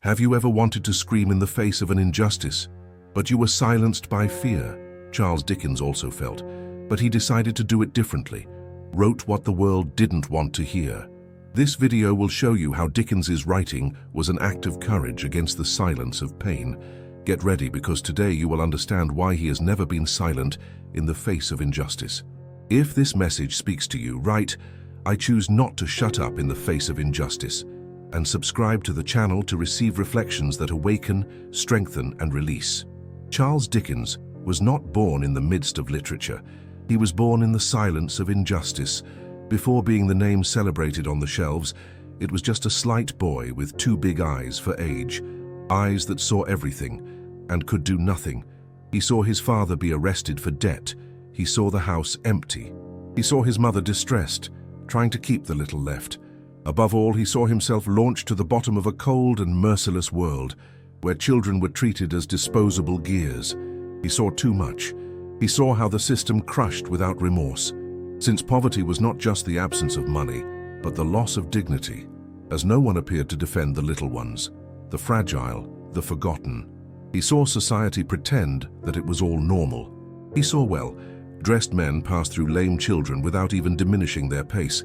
Have you ever wanted to scream in the face of an injustice, but you were silenced by fear? Charles Dickens also felt, but he decided to do it differently, wrote what the world didn't want to hear. This video will show you how Dickens's writing was an act of courage against the silence of pain. Get ready, because today you will understand why he has never been silent in the face of injustice. If this message speaks to you, write, "I choose not to shut up in the face of injustice," and subscribe to the channel to receive reflections that awaken, strengthen, and release. Charles Dickens was not born in the midst of literature. He was born in the silence of injustice. Before being the name celebrated on the shelves, it was just a slight boy with two big eyes for age, eyes that saw everything and could do nothing. He saw his father be arrested for debt. He saw the house empty. He saw his mother distressed, trying to keep the little left. Above all, he saw himself launched to the bottom of a cold and merciless world, where children were treated as disposable gears. He saw too much. He saw how the system crushed without remorse. Since poverty was not just the absence of money, but the loss of dignity, as no one appeared to defend the little ones, the fragile, the forgotten. He saw society pretend that it was all normal. He saw well-dressed men pass through lame children without even diminishing their pace,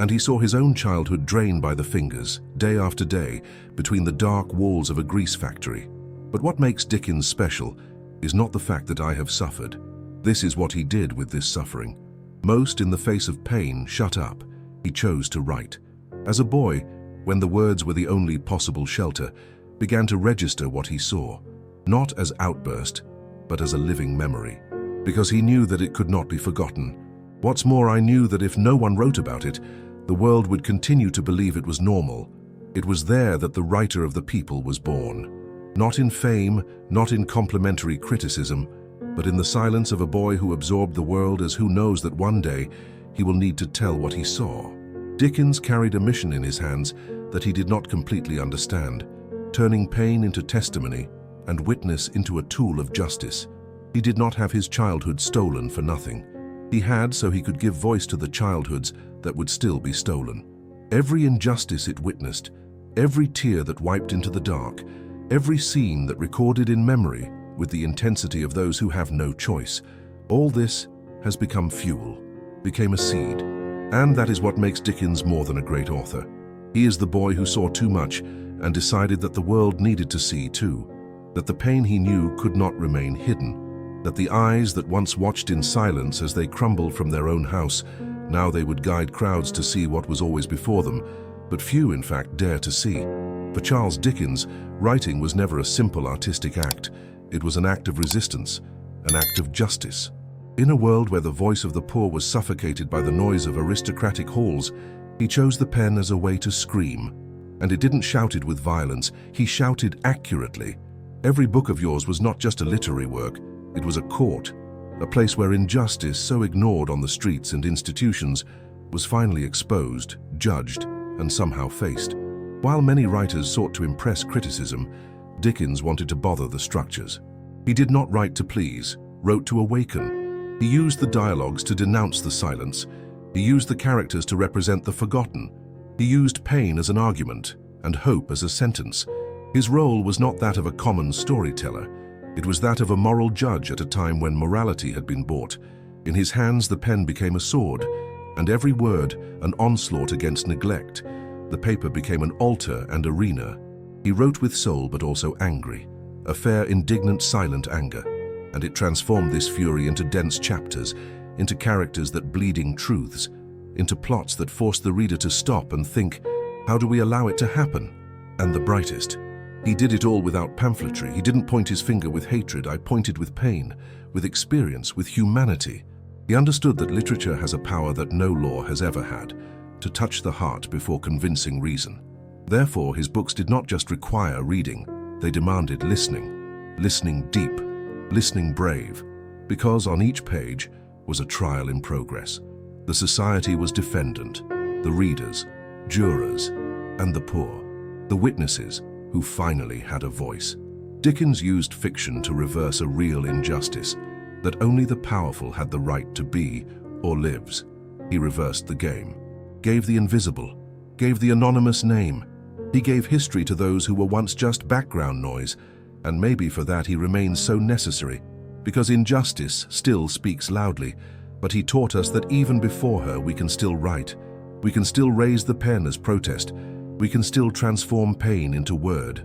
and he saw his own childhood drained by the fingers, day after day, between the dark walls of a grease factory. But what makes Dickens special is not the fact that I have suffered. This is what he did with this suffering. Most, in the face of pain, shut up. He chose to write. As a boy, when the words were the only possible shelter, began to register what he saw, not as outburst, but as a living memory, because he knew that it could not be forgotten. What's more, I knew that if no one wrote about it, the world would continue to believe it was normal. It was there that the writer of the people was born. Not in fame, not in complimentary criticism, but in the silence of a boy who absorbed the world as who knows that one day he will need to tell what he saw. Dickens carried a mission in his hands that he did not completely understand, turning pain into testimony and witness into a tool of justice. He did not have his childhood stolen for nothing. He had so he could give voice to the childhoods that would still be stolen. Every injustice it witnessed, every tear that wiped into the dark, every scene that recorded in memory with the intensity of those who have no choice, all this has become fuel, became a seed. And that is what makes Dickens more than a great author. He is the boy who saw too much and decided that the world needed to see too, that the pain he knew could not remain hidden, that the eyes that once watched in silence as they crumbled from their own house, now they would guide crowds to see what was always before them, but few in fact dare to see. For Charles Dickens, writing was never a simple artistic act. It was an act of resistance, an act of justice. In a world where the voice of the poor was suffocated by the noise of aristocratic halls, he chose the pen as a way to scream. And it didn't shout it with violence, he shouted accurately. Every book of yours was not just a literary work, it was a court, a place where injustice, so ignored on the streets and institutions, was finally exposed, judged, and somehow faced. While many writers sought to impress criticism, Dickens wanted to bother the structures. He did not write to please, wrote to awaken. He used the dialogues to denounce the silence. He used the characters to represent the forgotten. He used pain as an argument and hope as a sentence. His role was not that of a common storyteller. It was that of a moral judge at a time when morality had been bought. In his hands the pen became a sword, and every word an onslaught against neglect. The paper became an altar and arena. He wrote with soul but also angry, a fair, indignant, silent anger, and it transformed this fury into dense chapters, into characters that bleeding truths, into plots that forced the reader to stop and think, how do we allow it to happen? And the brightest, he did it all without pamphletry. He didn't point his finger with hatred. I pointed with pain, with experience, with humanity. He understood that literature has a power that no law has ever had, to touch the heart before convincing reason. Therefore, his books did not just require reading, they demanded listening, listening deep, listening brave, because on each page was a trial in progress. The society was defendant, the readers, jurors, and the poor, the witnesses who finally had a voice. Dickens used fiction to reverse a real injustice, that only the powerful had the right to be or lives. He reversed the game, gave the invisible, gave the anonymous name, He gave history to those who were once just background noise, and maybe for that he remains so necessary, because injustice still speaks loudly, but he taught us that even before her we can still write, we can still raise the pen as protest, we can still transform pain into word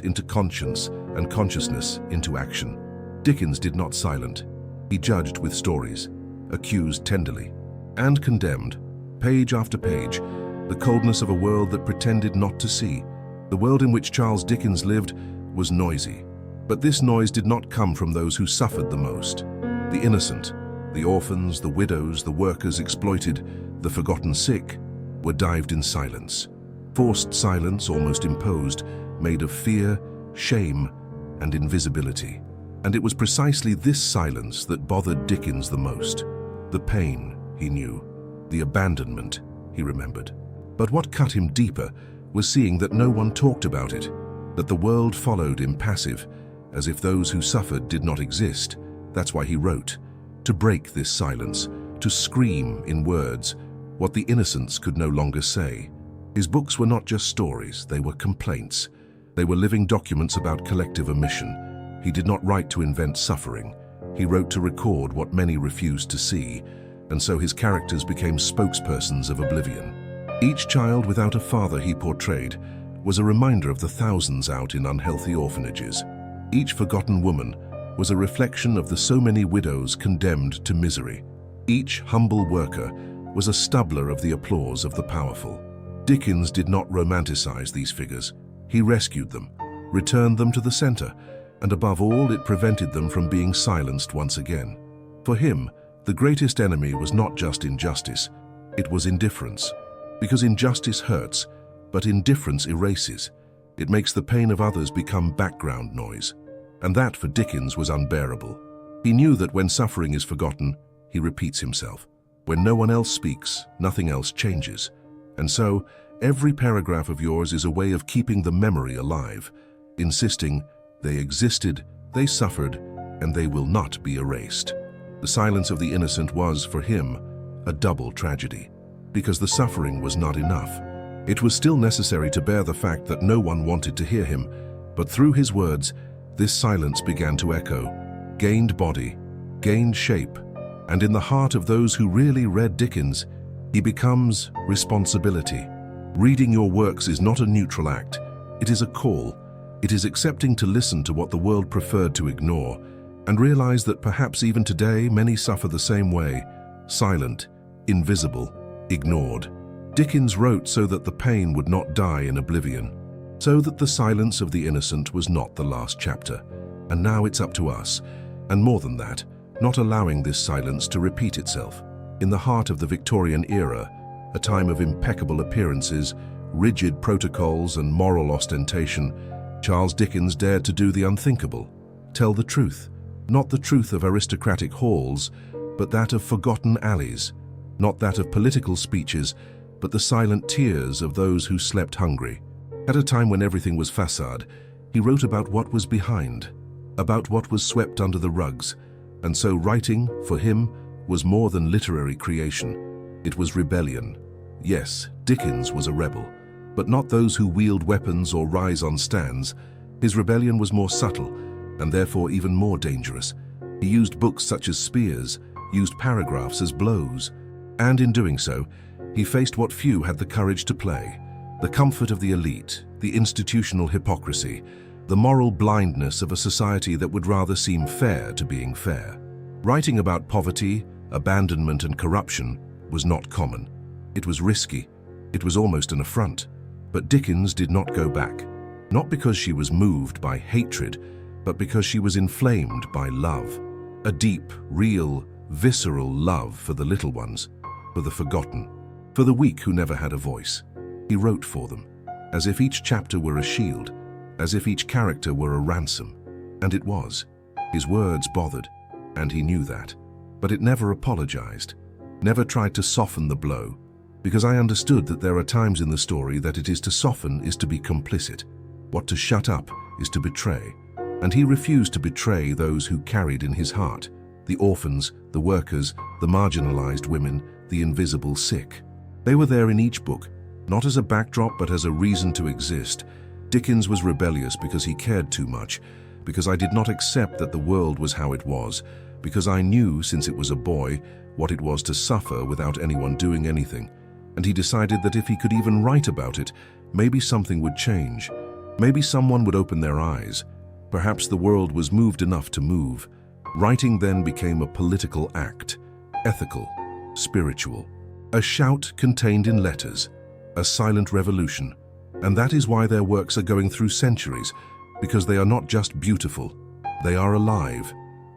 into conscience, and consciousness into action. Dickens did not silence. He judged with stories, accused tenderly, and condemned, page after page, the coldness of a world that pretended not to see. The world in which Charles Dickens lived was noisy, but this noise did not come from those who suffered the most. The innocent, the orphans, the widows, the workers exploited, the forgotten sick, were dived in silence. Forced silence, almost imposed, made of fear, shame, and invisibility. And it was precisely this silence that bothered Dickens the most. The pain, he knew. The abandonment, he remembered. But what cut him deeper was seeing that no one talked about it, that the world followed impassive, as if those who suffered did not exist. That's why he wrote, to break this silence, to scream in words what the innocents could no longer say. His books were not just stories, they were complaints. They were living documents about collective omission. He did not write to invent suffering. He wrote to record what many refused to see, and so his characters became spokespersons of oblivion. Each child without a father he portrayed was a reminder of the thousands out in unhealthy orphanages. Each forgotten woman was a reflection of the so many widows condemned to misery. Each humble worker was a stumbler of the applause of the powerful. Dickens did not romanticize these figures. He rescued them, returned them to the center, and above all, it prevented them from being silenced once again. For him, the greatest enemy was not just injustice, it was indifference. Because injustice hurts, but indifference erases. It makes the pain of others become background noise. And that, for Dickens, was unbearable. He knew that when suffering is forgotten, he repeats himself. When no one else speaks, nothing else changes. And so, every paragraph of yours is a way of keeping the memory alive, insisting they existed, they suffered, and they will not be erased. The silence of the innocent was, for him, a double tragedy. Because the suffering was not enough. It was still necessary to bear the fact that no one wanted to hear him, but through his words, this silence began to echo, gained body, gained shape, and in the heart of those who really read Dickens, he becomes responsibility. Reading your works is not a neutral act, it is a call. It is accepting to listen to what the world preferred to ignore, and realize that perhaps even today many suffer the same way, silent, invisible, ignored. Dickens wrote so that the pain would not die in oblivion, so that the silence of the innocent was not the last chapter. And now it's up to us, and more than that, not allowing this silence to repeat itself. In the heart of the Victorian era, a time of impeccable appearances, rigid protocols, and moral ostentation, Charles Dickens dared to do the unthinkable, tell the truth, not the truth of aristocratic halls, but that of forgotten alleys, not that of political speeches, but the silent tears of those who slept hungry. At a time when everything was facade, he wrote about what was behind, about what was swept under the rugs, and so writing, for him, was more than literary creation. It was rebellion. Yes, Dickens was a rebel, but not those who wield weapons or rise on stands. His rebellion was more subtle, and therefore even more dangerous. He used books such as spears, used paragraphs as blows, and in doing so, he faced what few had the courage to play: the comfort of the elite, the institutional hypocrisy, the moral blindness of a society that would rather seem fair to being fair. Writing about poverty, abandonment, and corruption was not common. It was risky. It was almost an affront. But Dickens did not go back, not because she was moved by hatred, but because she was inflamed by love. A deep, real, visceral love for the little ones, for the forgotten, for the weak who never had a voice. He wrote for them, as if each chapter were a shield, as if each character were a ransom. And it was. His words bothered, and he knew that. But it never apologized, never tried to soften the blow, because I understood that there are times in the story that it is to soften is to be complicit. What to shut up is to betray. And he refused to betray those who carried in his heart, the orphans, the workers, the marginalized women, the invisible sick. They were there in each book, Not as a backdrop, but as a reason to exist. Dickens was rebellious because he cared too much, because I did not accept that the world was how it was, because I knew, since it was a boy, what it was to suffer without anyone doing anything. And he decided that if he could even write about it, maybe something would change. Maybe someone would open their eyes. Perhaps the world was moved enough to move. Writing then became a political act, ethical, spiritual. A shout contained in letters, a silent revolution. And that is why their works are going through centuries, because they are not just beautiful, they are alive.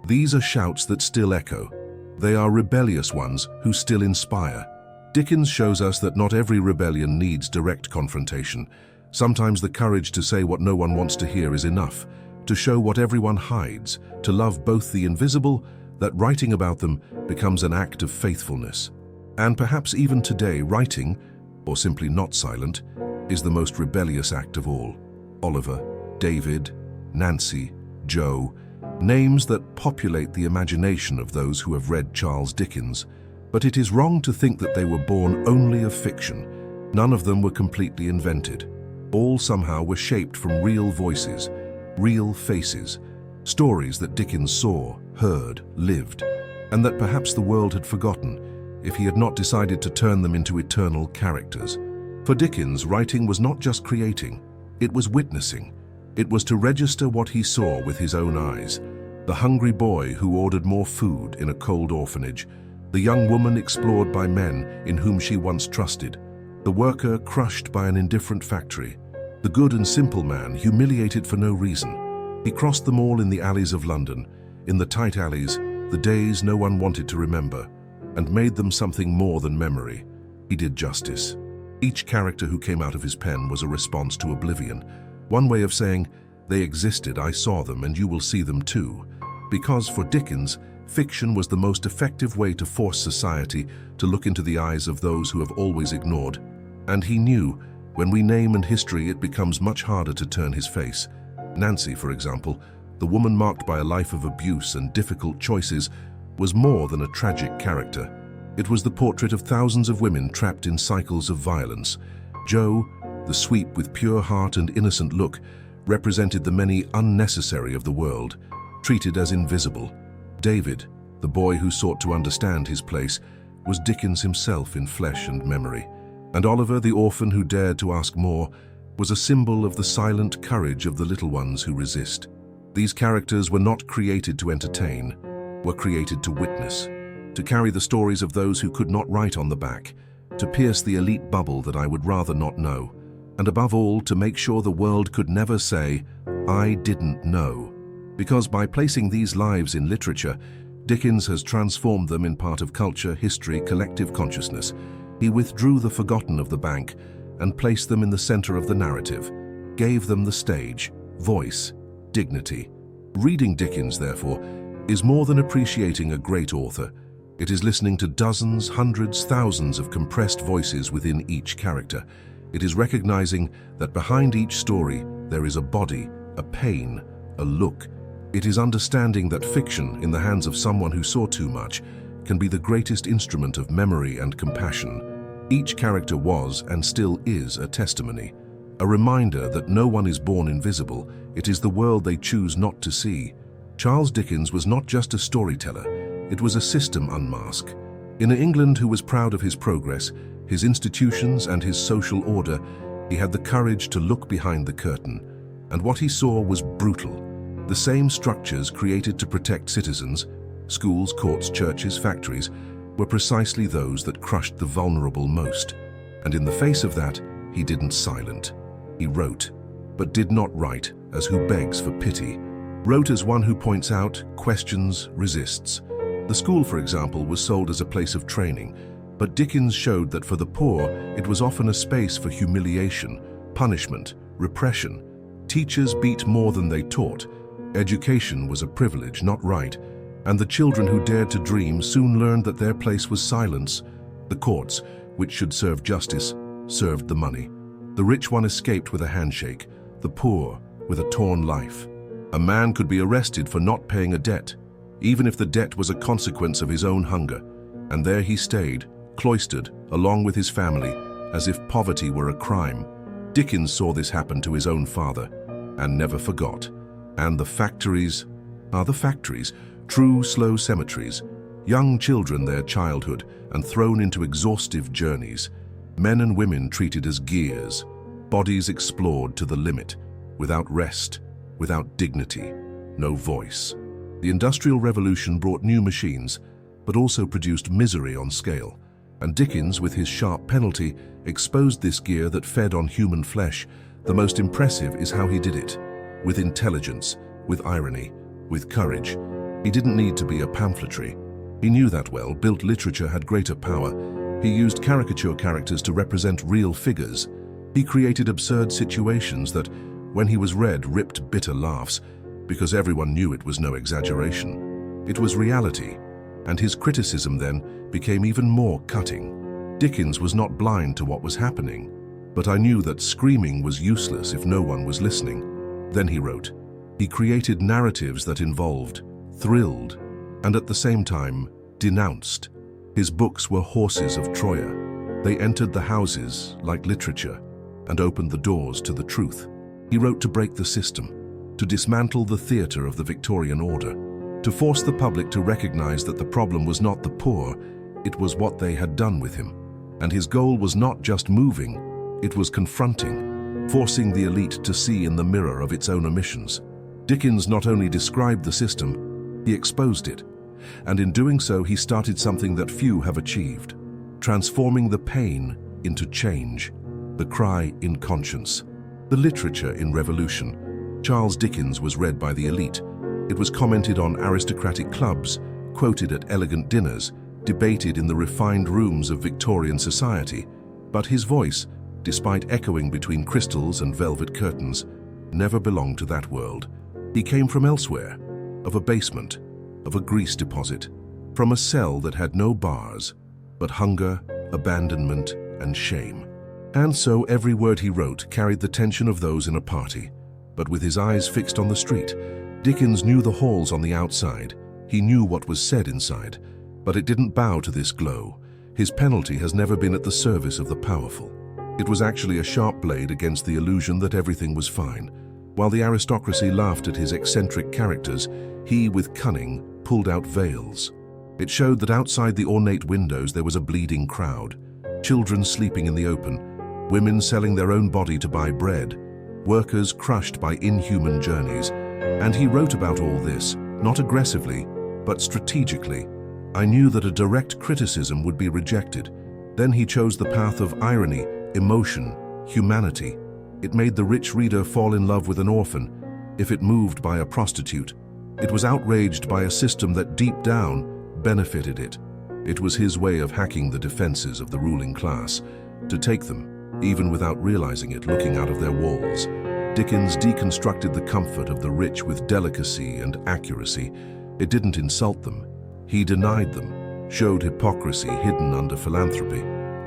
These are shouts that still echo. They are rebellious ones who still inspire. Dickens shows us that not every rebellion needs direct confrontation. Sometimes the courage to say what no one wants to hear is enough, to show what everyone hides, to love both the invisible, that writing about them becomes an act of faithfulness. And perhaps even today, writing, or simply not silent, is the most rebellious act of all. Oliver, David, Nancy, Joe, names that populate the imagination of those who have read Charles Dickens. But it is wrong to think that they were born only of fiction. None of them were completely invented. All somehow were shaped from real voices, real faces, stories that Dickens saw, heard, lived, and that perhaps the world had forgotten if he had not decided to turn them into eternal characters. For Dickens, writing was not just creating, it was witnessing. It was to register what he saw with his own eyes. The hungry boy who ordered more food in a cold orphanage, the young woman explored by men in whom she once trusted, the worker crushed by an indifferent factory, the good and simple man humiliated for no reason. He crossed them all in the alleys of London, in the tight alleys, the days no one wanted to remember, and made them something more than memory. He did justice. Each character who came out of his pen was a response to oblivion. One way of saying, they existed, I saw them, and you will see them too. Because for Dickens, fiction was the most effective way to force society to look into the eyes of those who have always ignored. And he knew, when we name and history, it becomes much harder to turn his face. Nancy, for example, the woman marked by a life of abuse and difficult choices, was more than a tragic character. It was the portrait of thousands of women trapped in cycles of violence. Joe, the sweet with pure heart and innocent look, represented the many unnecessary of the world, treated as invisible. David, the boy who sought to understand his place, was Dickens himself in flesh and memory. And Oliver, the orphan who dared to ask more, was a symbol of the silent courage of the little ones who resist. These characters were not created to entertain, were created to witness, to carry the stories of those who could not write on the back, to pierce the elite bubble that I would rather not know, and above all, to make sure the world could never say, I didn't know. Because by placing these lives in literature, Dickens has transformed them in part of culture, history, collective consciousness. He withdrew the forgotten of the bank and placed them in the center of the narrative, gave them the stage, voice, dignity. Reading Dickens, therefore, is more than appreciating a great author. It is listening to dozens, hundreds, thousands of compressed voices within each character. It is recognizing that behind each story there is a body, a pain, a look. It is understanding that fiction, in the hands of someone who saw too much, can be the greatest instrument of memory and compassion. Each character was and still is a testimony, a reminder that no one is born invisible. It is the world they choose not to see. Charles Dickens was not just a storyteller, it was a system unmasked. In an England who was proud of his progress, his institutions and his social order, he had the courage to look behind the curtain. And what he saw was brutal. The same structures created to protect citizens, schools, courts, churches, factories, were precisely those that crushed the vulnerable most. And in the face of that, he didn't silent. He wrote, but did not write as who begs for pity. Wrote as one who points out, questions, resists. The school, for example, was sold as a place of training, but Dickens showed that for the poor, it was often a space for humiliation, punishment, repression. Teachers beat more than they taught. Education was a privilege, not right, and the children who dared to dream soon learned that their place was silence. The courts, which should serve justice, served the money. The rich one escaped with a handshake, the poor with a torn life. A man could be arrested for not paying a debt, even if the debt was a consequence of his own hunger, and there he stayed, cloistered, along with his family, as if poverty were a crime. Dickens saw this happen to his own father, and never forgot. And the factories are the factories, true slow cemeteries, young children their childhood and thrown into exhaustive journeys, men and women treated as gears, bodies explored to the limit, without rest, without dignity, no voice. The Industrial Revolution brought new machines, but also produced misery on scale, and Dickens, with his sharp penalty, exposed this gear that fed on human flesh. The most impressive is how he did it, with intelligence, with irony, with courage. He didn't need to be a pamphletary. He knew that well. Built literature had greater power. He used caricature characters to represent real figures. He created absurd situations that, when he was read, ripped bitter laughs, because everyone knew it was no exaggeration. It was reality, and his criticism then became even more cutting. Dickens was not blind to what was happening, but I knew that screaming was useless if no one was listening. Then he wrote. He created narratives that involved, thrilled, and at the same time, denounced. His books were horses of Troia. They entered the houses, like literature, and opened the doors to the truth. He wrote to break the system, to dismantle the theatre of the Victorian order, to force the public to recognize that the problem was not the poor, it was what they had done with him. And his goal was not just moving, it was confronting, forcing the elite to see in the mirror of its own omissions. Dickens not only described the system, he exposed it. And in doing so, he started something that few have achieved, transforming the pain into change, the cry in conscience. The literature in revolution. Charles Dickens was read by the elite. It was commented on aristocratic clubs, quoted at elegant dinners, debated in the refined rooms of Victorian society. But his voice, despite echoing between crystals and velvet curtains, never belonged to that world. He came from elsewhere, of a basement, of a grease deposit, from a cell that had no bars, but hunger, abandonment, and shame. And so every word he wrote carried the tension of those in a party. But with his eyes fixed on the street, Dickens knew the halls on the outside. He knew what was said inside, but it didn't bow to this glow. His penalty has never been at the service of the powerful. It was actually a sharp blade against the illusion that everything was fine. While the aristocracy laughed at his eccentric characters, he, with cunning, pulled out veils. It showed that outside the ornate windows there was a bleeding crowd, children sleeping in the open, women selling their own body to buy bread, workers crushed by inhuman journeys. And he wrote about all this, not aggressively, but strategically. I knew that a direct criticism would be rejected. Then he chose the path of irony, emotion, humanity. It made the rich reader fall in love with an orphan, if it moved by a prostitute. It was outraged by a system that deep down benefited it. It was his way of hacking the defenses of the ruling class, to take them, even without realizing it, looking out of their walls. Dickens deconstructed the comfort of the rich with delicacy and accuracy. It didn't insult them. He denied them, showed hypocrisy hidden under philanthropy,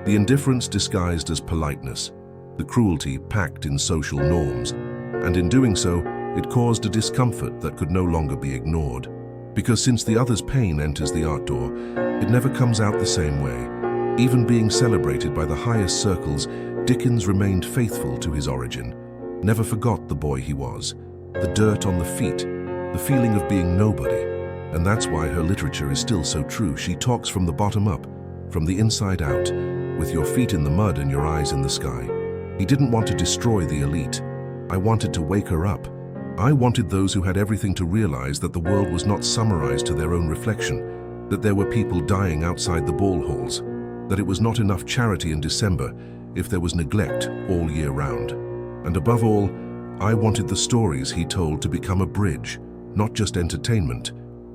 the indifference disguised as politeness, the cruelty packed in social norms, and in doing so, it caused a discomfort that could no longer be ignored. Because since the other's pain enters the art door, it never comes out the same way. Even being celebrated by the highest circles, Dickens remained faithful to his origin, never forgot the boy he was, the dirt on the feet, the feeling of being nobody. And that's why her literature is still so true. She talks from the bottom up, from the inside out, with your feet in the mud and your eyes in the sky. He didn't want to destroy the elite. I wanted to wake her up. I wanted those who had everything to realize that the world was not summarized to their own reflection, that there were people dying outside the ball halls, that it was not enough charity in December if there was neglect all year round. And above all, I wanted the stories he told to become a bridge, not just entertainment.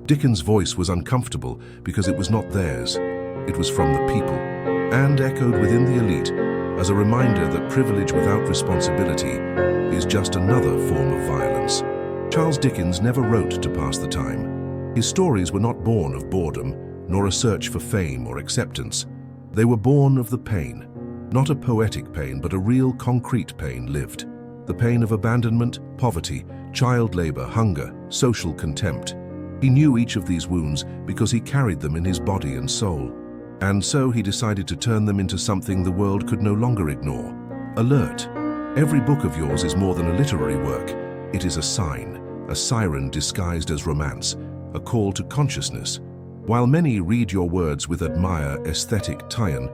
Dickens' voice was uncomfortable because it was not theirs. It was from the people, and echoed within the elite as a reminder that privilege without responsibility is just another form of violence. Charles Dickens never wrote to pass the time. His stories were not born of boredom, nor a search for fame or acceptance. They were born of the pain, not a poetic pain, but a real concrete pain lived. The pain of abandonment, poverty, child labor, hunger, social contempt. He knew each of these wounds because he carried them in his body and soul. And so he decided to turn them into something the world could no longer ignore. Alert! Every book of yours is more than a literary work. It is a sign, a siren disguised as romance, a call to consciousness. While many read your words with aesthetic tie-in,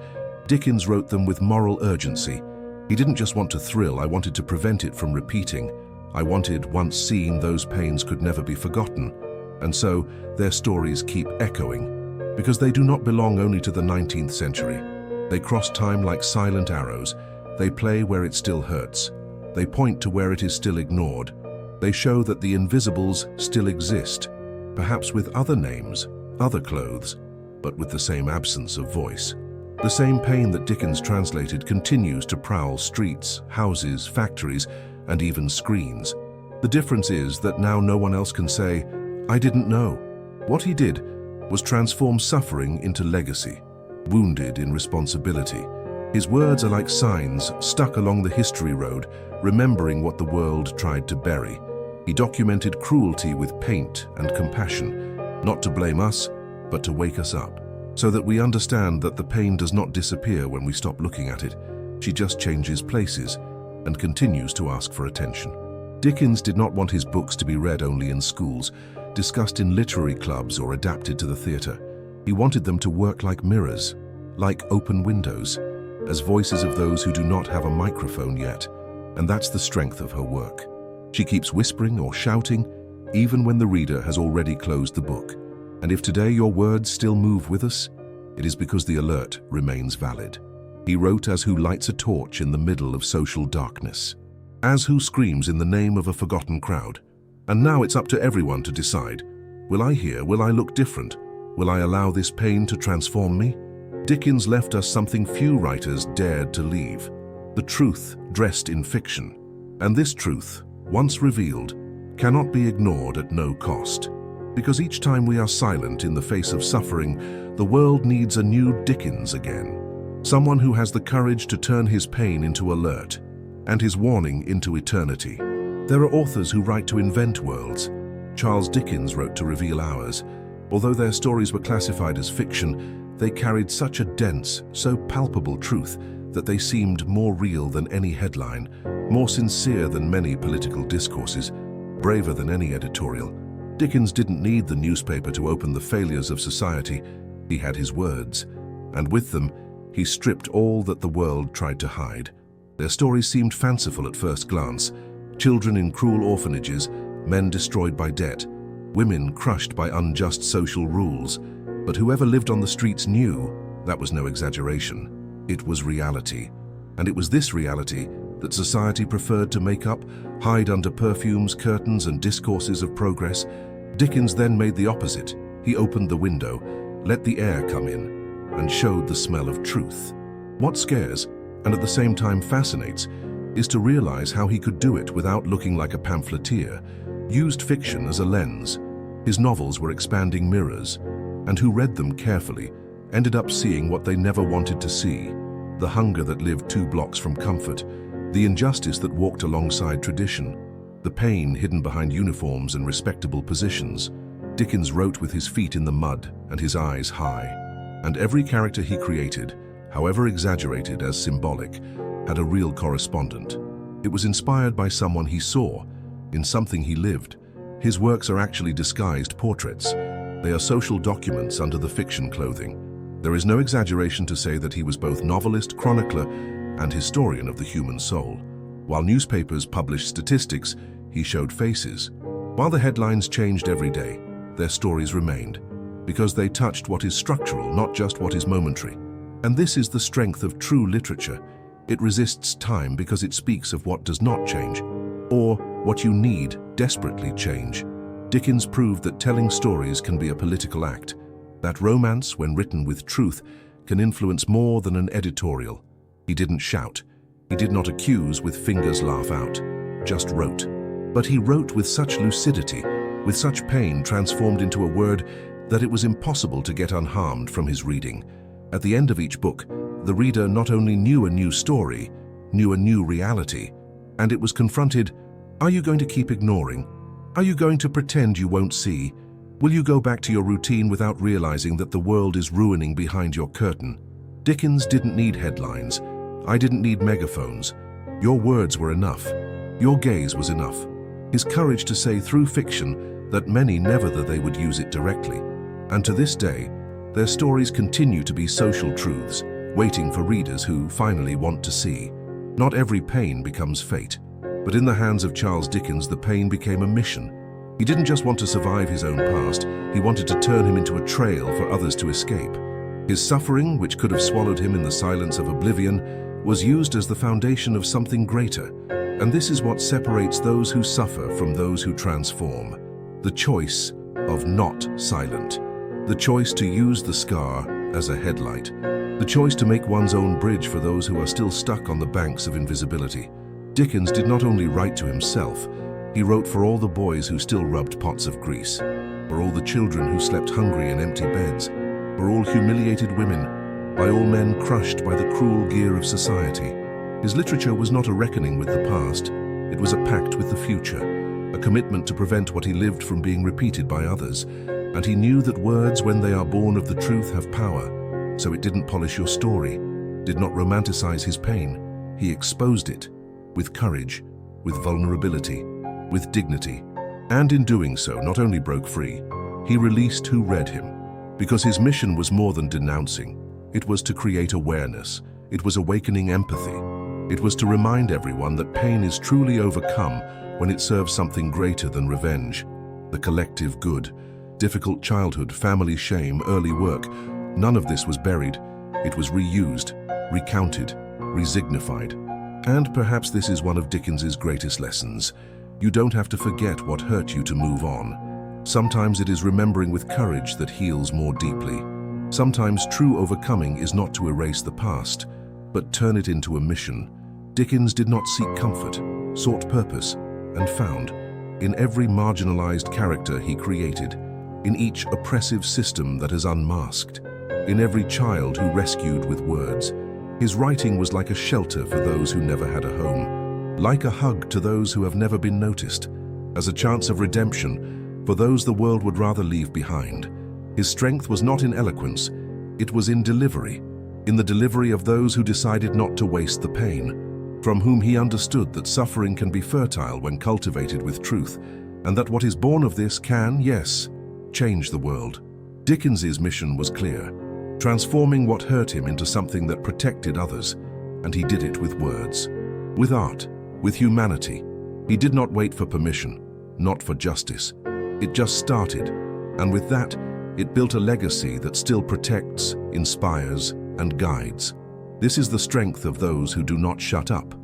Dickens wrote them with moral urgency. He didn't just want to thrill, I wanted to prevent it from repeating. I wanted, once seen, those pains could never be forgotten. And so, their stories keep echoing, because they do not belong only to the 19th century. They cross time like silent arrows. They play where it still hurts. They point to where it is still ignored. They show that the invisibles still exist, perhaps with other names, other clothes, but with the same absence of voice. The same pain that Dickens translated continues to prowl streets, houses, factories, and even screens. The difference is that now no one else can say, "I didn't know." What he did was transform suffering into legacy, wounded in responsibility. His words are like signs stuck along the history road, remembering what the world tried to bury. He documented cruelty with paint and compassion, not to blame us, but to wake us up, so that we understand that the pain does not disappear when we stop looking at it. She just changes places and continues to ask for attention. Dickens did not want his books to be read only in schools, discussed in literary clubs or adapted to the theatre. He wanted them to work like mirrors, like open windows, as voices of those who do not have a microphone yet. And that's the strength of her work. She keeps whispering or shouting, even when the reader has already closed the book. And if today your words still move with us, it is because the alert remains valid. He wrote as who lights a torch in the middle of social darkness, as who screams in the name of a forgotten crowd. And now it's up to everyone to decide, will I hear, will I look different? Will I allow this pain to transform me? Dickens left us something few writers dared to leave, the truth dressed in fiction. And this truth, once revealed, cannot be ignored at no cost. Because each time we are silent in the face of suffering, the world needs a new Dickens again. Someone who has the courage to turn his pain into alert, and his warning into eternity. There are authors who write to invent worlds. Charles Dickens wrote to reveal ours. Although their stories were classified as fiction, they carried such a dense, so palpable truth that they seemed more real than any headline, more sincere than many political discourses, braver than any editorial. Dickens didn't need the newspaper to open the failures of society. He had his words, and with them, he stripped all that the world tried to hide. Their stories seemed fanciful at first glance. Children in cruel orphanages, men destroyed by debt, women crushed by unjust social rules. But whoever lived on the streets knew that was no exaggeration. It was reality. And it was this reality that society preferred to make up, hide under perfumes, curtains, and discourses of progress. Dickens then made the opposite. He opened the window, let the air come in, and showed the smell of truth. What scares, and at the same time fascinates, is to realize how he could do it without looking like a pamphleteer, used fiction as a lens. His novels were expanding mirrors, and who read them carefully ended up seeing what they never wanted to see: the hunger that lived 2 blocks from comfort, the injustice that walked alongside tradition, the pain hidden behind uniforms and respectable positions. Dickens wrote with his feet in the mud and his eyes high, and every character he created, however exaggerated as symbolic, had a real correspondent. It was inspired by someone he saw, in something he lived. His works are actually disguised portraits. They are social documents under the fiction clothing. There is no exaggeration to say that he was both novelist, chronicler, and historian of the human soul. While newspapers published statistics, he showed faces. While the headlines changed every day, their stories remained, because they touched what is structural, not just what is momentary. And this is the strength of true literature. It resists time because it speaks of what does not change, or what you need desperately change. Dickens proved that telling stories can be a political act, that romance, when written with truth, can influence more than an editorial. He didn't shout. He did not accuse with fingers laugh out, just wrote. But he wrote with such lucidity, with such pain transformed into a word, that it was impossible to get unharmed from his reading. At the end of each book, the reader not only knew a new story, knew a new reality, and it was confronted: are you going to keep ignoring? Are you going to pretend you won't see? Will you go back to your routine without realizing that the world is ruining behind your curtain? Dickens didn't need headlines. I didn't need megaphones. Your words were enough. Your gaze was enough. His courage to say through fiction that many never that they would use it directly. And to this day, their stories continue to be social truths, waiting for readers who finally want to see. Not every pain becomes fate, but in the hands of Charles Dickens, the pain became a mission. He didn't just want to survive his own past, he wanted to turn him into a trail for others to escape. His suffering, which could have swallowed him in the silence of oblivion, was used as the foundation of something greater. And this is what separates those who suffer from those who transform. The choice of not silent. The choice to use the scar as a headlight. The choice to make one's own bridge for those who are still stuck on the banks of invisibility. Dickens did not only write to himself, he wrote for all the boys who still rubbed pots of grease, for all the children who slept hungry in empty beds, for all humiliated women, by all men crushed by the cruel gear of society. His literature was not a reckoning with the past, it was a pact with the future, a commitment to prevent what he lived from being repeated by others, and he knew that words, when they are born of the truth, have power, so it didn't polish your story, did not romanticize his pain, he exposed it, with courage, with vulnerability, with dignity, and in doing so not only broke free, he released who read him, because his mission was more than denouncing. It was to create awareness, it was awakening empathy, it was to remind everyone that pain is truly overcome when it serves something greater than revenge. The collective good, difficult childhood, family shame, early work, none of this was buried, it was reused, recounted, resignified. And perhaps this is one of Dickens's greatest lessons. You don't have to forget what hurt you to move on. Sometimes it is remembering with courage that heals more deeply. Sometimes true overcoming is not to erase the past, but turn it into a mission. Dickens did not seek comfort, sought purpose, and found, in every marginalized character he created, in each oppressive system that is unmasked, in every child who rescued with words. His writing was like a shelter for those who never had a home, like a hug to those who have never been noticed, as a chance of redemption for those the world would rather leave behind. His strength was not in eloquence, it was in delivery, in the delivery of those who decided not to waste the pain, from whom he understood that suffering can be fertile when cultivated with truth, and that what is born of this can, yes, change the world. Dickens's mission was clear, transforming what hurt him into something that protected others, and he did it with words, with art, with humanity. He did not wait for permission, not for justice. It just started, and with that, it built a legacy that still protects, inspires, and guides. This is the strength of those who do not shut up,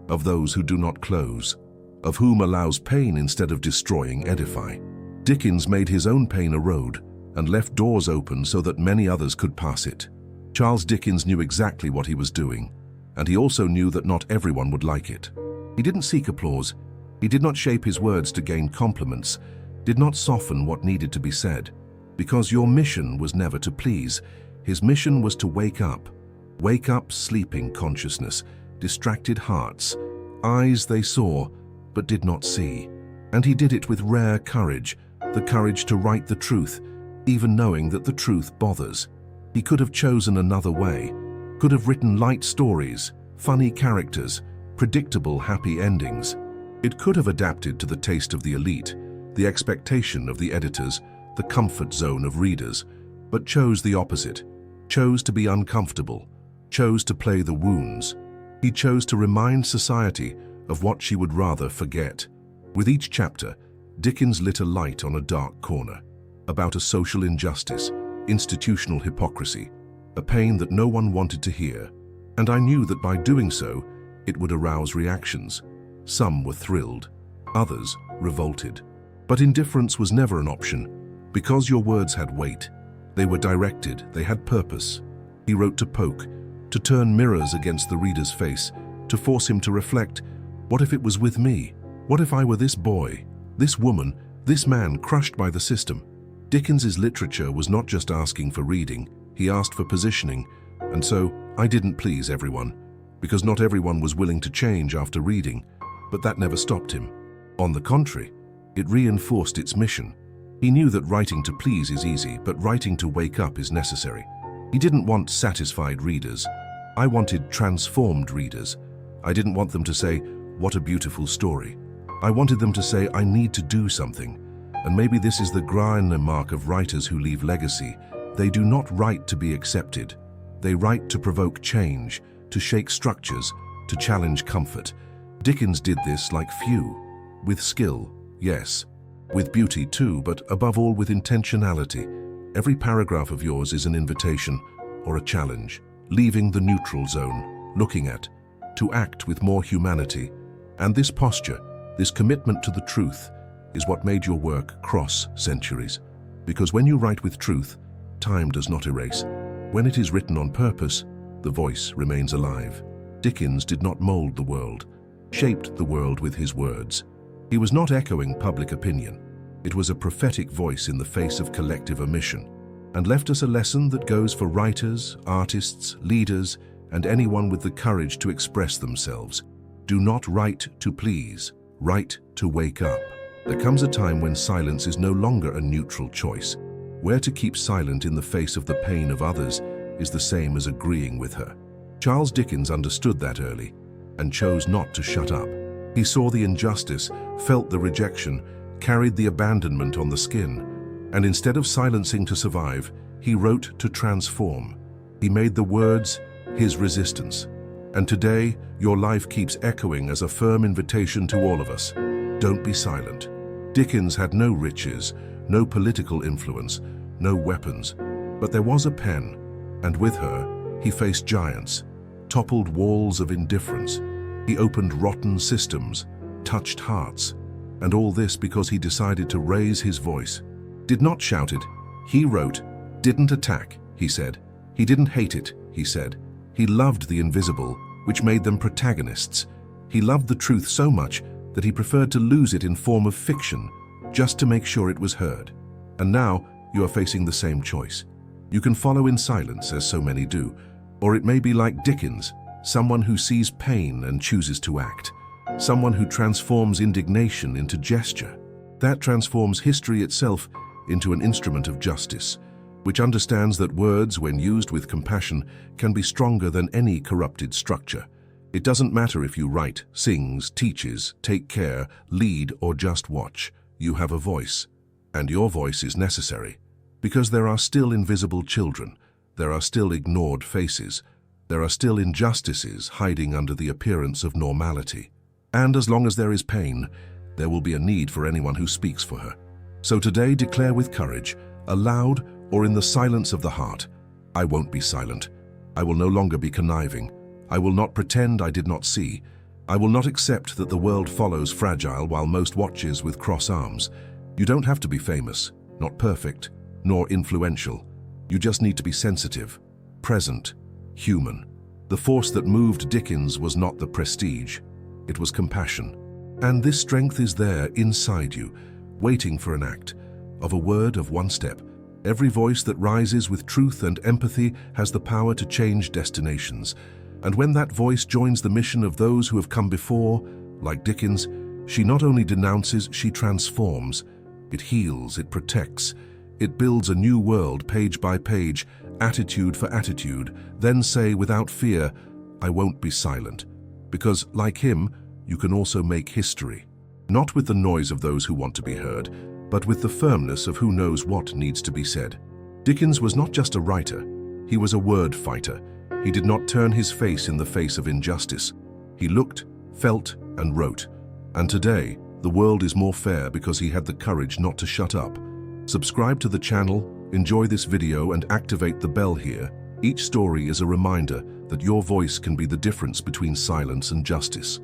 of those who do not close, of whom allows pain instead of destroying edify. Dickens made his own pain a road, and left doors open so that many others could pass it. Charles Dickens knew exactly what he was doing, and he also knew that not everyone would like it. He didn't seek applause, he did not shape his words to gain compliments, did not soften what needed to be said, because your mission was never to please. His mission was to wake up sleeping consciousness, distracted hearts, eyes they saw but did not see. And he did it with rare courage, the courage to write the truth, even knowing that the truth bothers. He could have chosen another way, could have written light stories, funny characters, predictable happy endings. It could have adapted to the taste of the elite, the expectation of the editors, the comfort zone of readers, but chose the opposite, chose to be uncomfortable, chose to play the wounds. He chose to remind society of what she would rather forget. With each chapter, Dickens lit a light on a dark corner, about a social injustice, institutional hypocrisy, a pain that no one wanted to hear, and I knew that by doing so, it would arouse reactions. Some were thrilled, others revolted. But indifference was never an option, because your words had weight. They were directed, they had purpose. He wrote to poke, to turn mirrors against the reader's face, to force him to reflect, what if it was with me? What if I were this boy, this woman, this man crushed by the system? Dickens's literature was not just asking for reading, he asked for positioning, and so I didn't please everyone, because not everyone was willing to change after reading, but that never stopped him. On the contrary, it reinforced its mission. He knew that writing to please is easy, but writing to wake up is necessary. He didn't want satisfied readers. I wanted transformed readers. I didn't want them to say, "What a beautiful story." I wanted them to say, "I need to do something." And maybe this is the grand mark of writers who leave legacy. They do not write to be accepted. They write to provoke change, to shake structures, to challenge comfort. Dickens did this like few. With skill, yes. With beauty too, but above all with intentionality. Every paragraph of yours is an invitation or a challenge, leaving the neutral zone, looking at, to act with more humanity. And this posture, this commitment to the truth, is what made your work cross centuries. Because when you write with truth, time does not erase. When it is written on purpose, the voice remains alive. Dickens did not mold the world, shaped the world with his words. He was not echoing public opinion. It was a prophetic voice in the face of collective omission, and left us a lesson that goes for writers, artists, leaders, and anyone with the courage to express themselves. Do not write to please, write to wake up. There comes a time when silence is no longer a neutral choice. Where to keep silent in the face of the pain of others is the same as agreeing with her. Charles Dickens understood that early and chose not to shut up. He saw the injustice, felt the rejection, carried the abandonment on the skin, and instead of silencing to survive, he wrote to transform. He made the words his resistance. And today, your life keeps echoing as a firm invitation to all of us. Don't be silent. Dickens had no riches, no political influence, no weapons, but there was a pen, and with her, he faced giants, toppled walls of indifference. He opened rotten systems, touched hearts, and all this because he decided to raise his voice. Did not shout it, he wrote. Didn't attack, he said. He didn't hate it, he said. He loved the invisible, which made them protagonists. He loved the truth so much that he preferred to lose it in form of fiction, just to make sure it was heard. And now, you are facing the same choice. You can follow in silence, as so many do, or it may be like Dickens, someone who sees pain and chooses to act, someone who transforms indignation into gesture. That transforms history itself into an instrument of justice, which understands that words, when used with compassion, can be stronger than any corrupted structure. It doesn't matter if you write, sings, teaches, take care, lead, or just watch. You have a voice, and your voice is necessary, because there are still invisible children, there are still ignored faces, there are still injustices hiding under the appearance of normality. And as long as there is pain, there will be a need for anyone who speaks for her. So today, declare with courage, aloud or in the silence of the heart, I won't be silent. I will no longer be conniving. I will not pretend I did not see. I will not accept that the world follows fragile while most watches with cross arms. You don't have to be famous, not perfect, nor influential. You just need to be sensitive, present, human. The force that moved Dickens was not the prestige, it was compassion. And this strength is there inside you, waiting for an act, of a word, of one step. Every voice that rises with truth and empathy has the power to change destinations. And when that voice joins the mission of those who have come before, like Dickens, she not only denounces, she transforms. It heals, it protects, it builds a new world page by page, attitude for attitude, then say without fear, I won't be silent. Because, like him, you can also make history. Not with the noise of those who want to be heard, but with the firmness of who knows what needs to be said. Dickens was not just a writer, he was a word fighter. He did not turn his face in the face of injustice. He looked, felt, and wrote. And today, the world is more fair because he had the courage not to shut up. Subscribe to the channel, enjoy this video, and activate the bell here. Each story is a reminder that your voice can be the difference between silence and justice.